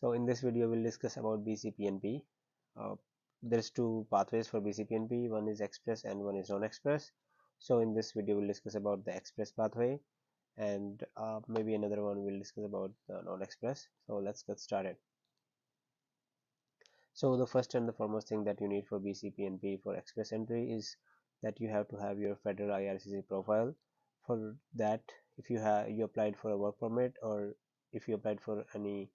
So in this video we'll discuss about BC PNP. Uh, there's two pathways for BC PNP, one is express and one is non-express. So in this video we'll discuss about the express pathway, and maybe another one we'll discuss about the non-express. So let's get started. So the first and the foremost thing that you need for BC PNP for express entry is that you have to have your federal IRCC profile. For that, if you applied for a work permit, or if you applied for any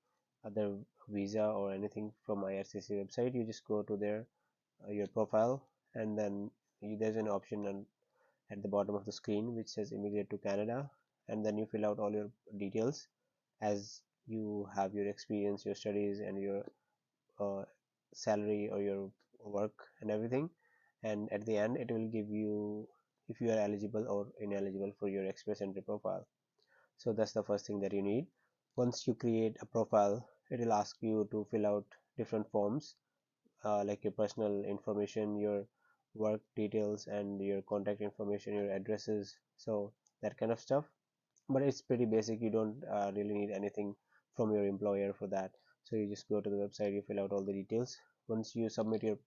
other visa or anything from IRCC website, you just go to their your profile, and then there's an option at the bottom of the screen which says immigrate to Canada, and then you fill out all your details as you have your experience, your studies, and your uh, salary or your work and everything, and at the end it will give you if you are eligible or ineligible for your express entry profile. So that's the first thing that you need. Once you create a profile, it will ask you to fill out different forms, like your personal information, your work details, and your contact information, your addresses, so that kind of stuff. But it's pretty basic. You don't really need anything from your employer for that. So you just go to the website, you fill out all the details. Once you submit your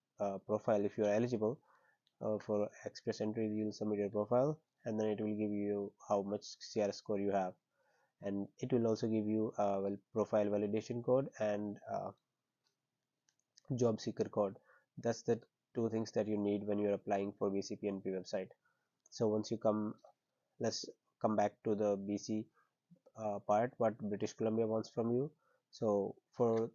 profile, if you are eligible for express entry, you'll submit your profile, and then it will give you how much CR score you have, and it will also give you profile validation code and job seeker code. That's the two things that you need when you're applying for BC PNP website. So once you come, let's come back to the BC part, what British Columbia wants from you. So for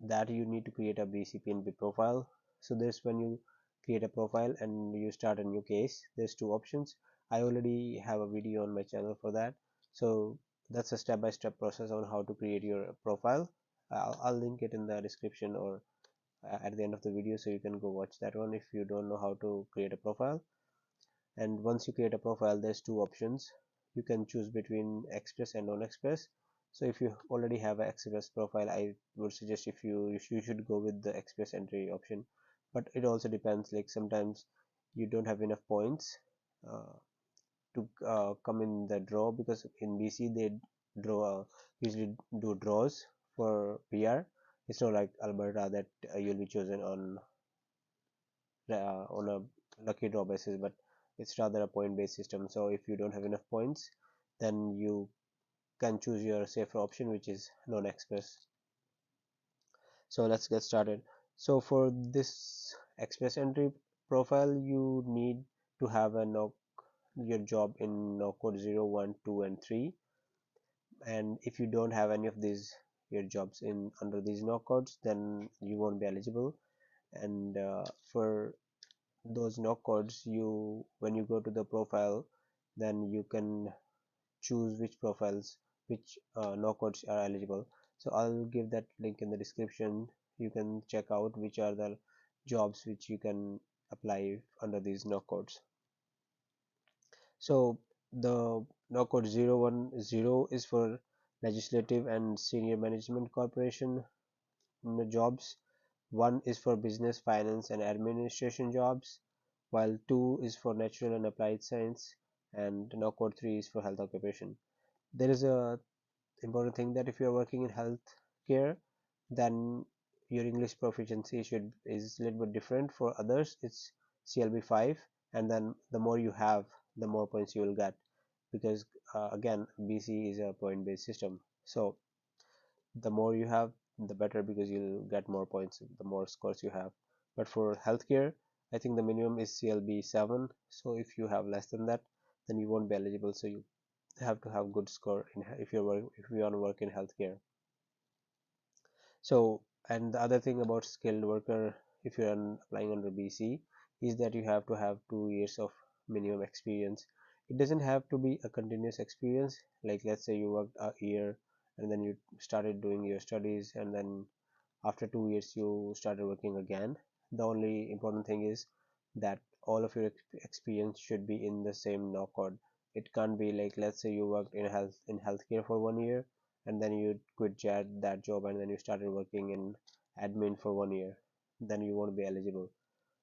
that you need to create a BC PNP profile. So this, when you create a profile and you start a new case, there's two options. I already have a video on my channel for that, so that's a step-by-step process on how to create your profile. I'll link it in the description or at the end of the video, so you can go watch that one if you don't know how to create a profile. And once you create a profile, there's two options. You can choose between express and non-express. So if you already have an express profile, I would suggest if you should go with the express entry option. But it also depends, like sometimes you don't have enough points uh, to come in the draw, because in BC they draw usually do draws for PR. It's not like Alberta that you'll be chosen on a lucky draw basis, but it's rather a point based system. So if you don't have enough points, then you can choose your safer option, which is non-express. So let's get started. So for this express entry profile, you need to have your job in no code 0, 1, 2, and 3. And if you don't have any of these your jobs in under these no codes, then you won't be eligible. And for those no codes, you when you go to the profile, then you can choose which profiles, which no codes are eligible. So I'll give that link in the description. You can check out which are the jobs which you can apply under these no codes. So the no code 010 is for legislative and senior management corporation jobs. 1 is for business, finance, and administration jobs, while 2 is for natural and applied science, and now code 3 is for health occupation. There is a important thing that if you are working in health care, then your English proficiency is a little bit different. For others, it's CLB 5, and then the more you have, the more points you will get, because again, BC is a point-based system. So the more you have, the better, because you'll get more points the more scores you have. But for healthcare, I think the minimum is CLB 7, so if you have less than that, then you won't be eligible. So you have to have good score if you want to work in healthcare. So, and the other thing about skilled worker, if you're applying under BC, is that you have to have 2 years of minimum experience. It doesn't have to be a continuous experience. Like let's say you worked a year and then you started doing your studies, and then after 2 years you started working again. The only important thing is that all of your experience should be in the same no code. It can't be like, let's say you worked in healthcare for 1 year, and then you quit that job, and then you started working in admin for 1 year, then you won't be eligible.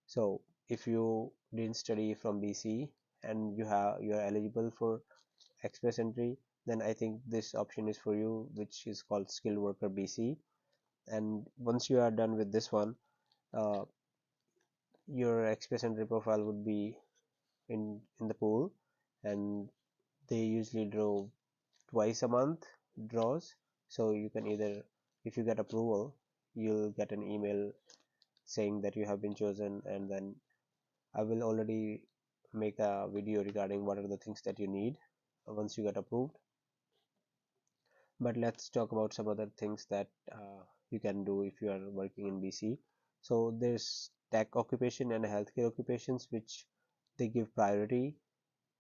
So if you didn't study from BC and you are eligible for express entry, then I think this option is for you, which is called skilled worker BC. And once you are done with this one, uh, your express entry profile would be in the pool, and they usually draw twice a month draws. So you can either, if you get approval, you'll get an email saying that you have been chosen, and then I will already make a video regarding what are the things that you need once you get approved. But let's talk about some other things that you can do if you are working in BC. So there's tech occupation and healthcare occupations which they give priority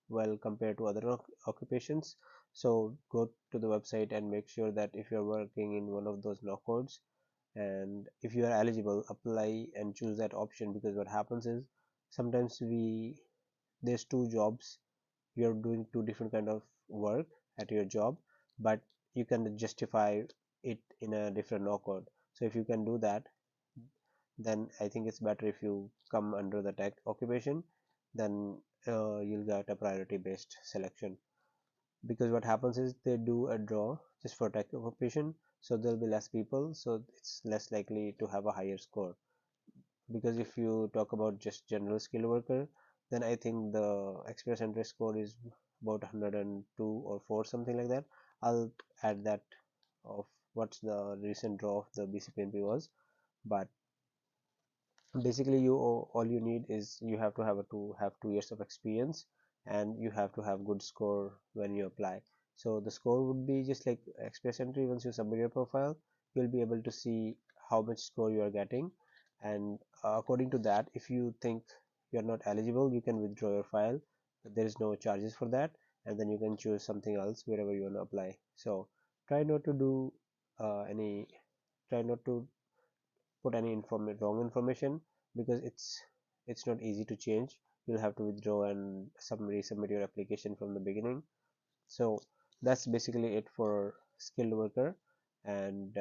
well compared to other occupations. So go to the website and make sure that if you're working in one of those law codes, and if you are eligible, apply and choose that option, because what happens is sometimes there's two jobs, you're doing two different kind of work at your job, but you can justify it in a different law code. So if you can do that, then I think it's better if you come under the tech occupation, then you'll get a priority based selection. Because what happens is they do a draw just for tech occupation, so there'll be less people, so it's less likely to have a higher score. Because if you talk about just general skill worker, then I think the express entry score is about 102 or 4, something like that. I'll add that of what's the recent draw of the BCPNP was. But basically all you need is you have to have 2 years of experience, and you have to have good score when you apply. So the score would be just like express entry. Once you submit your profile, you'll be able to see how much score you are getting, and according to that, if you think you're not eligible, you can withdraw your file. There is no charges for that, and then you can choose something else wherever you want to apply. So try not to do any try not to put any wrong information, because it's not easy to change. You'll have to withdraw and resubmit your application from the beginning. So that's basically it for skilled worker, and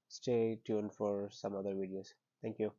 stay tuned for some other videos. Thank you.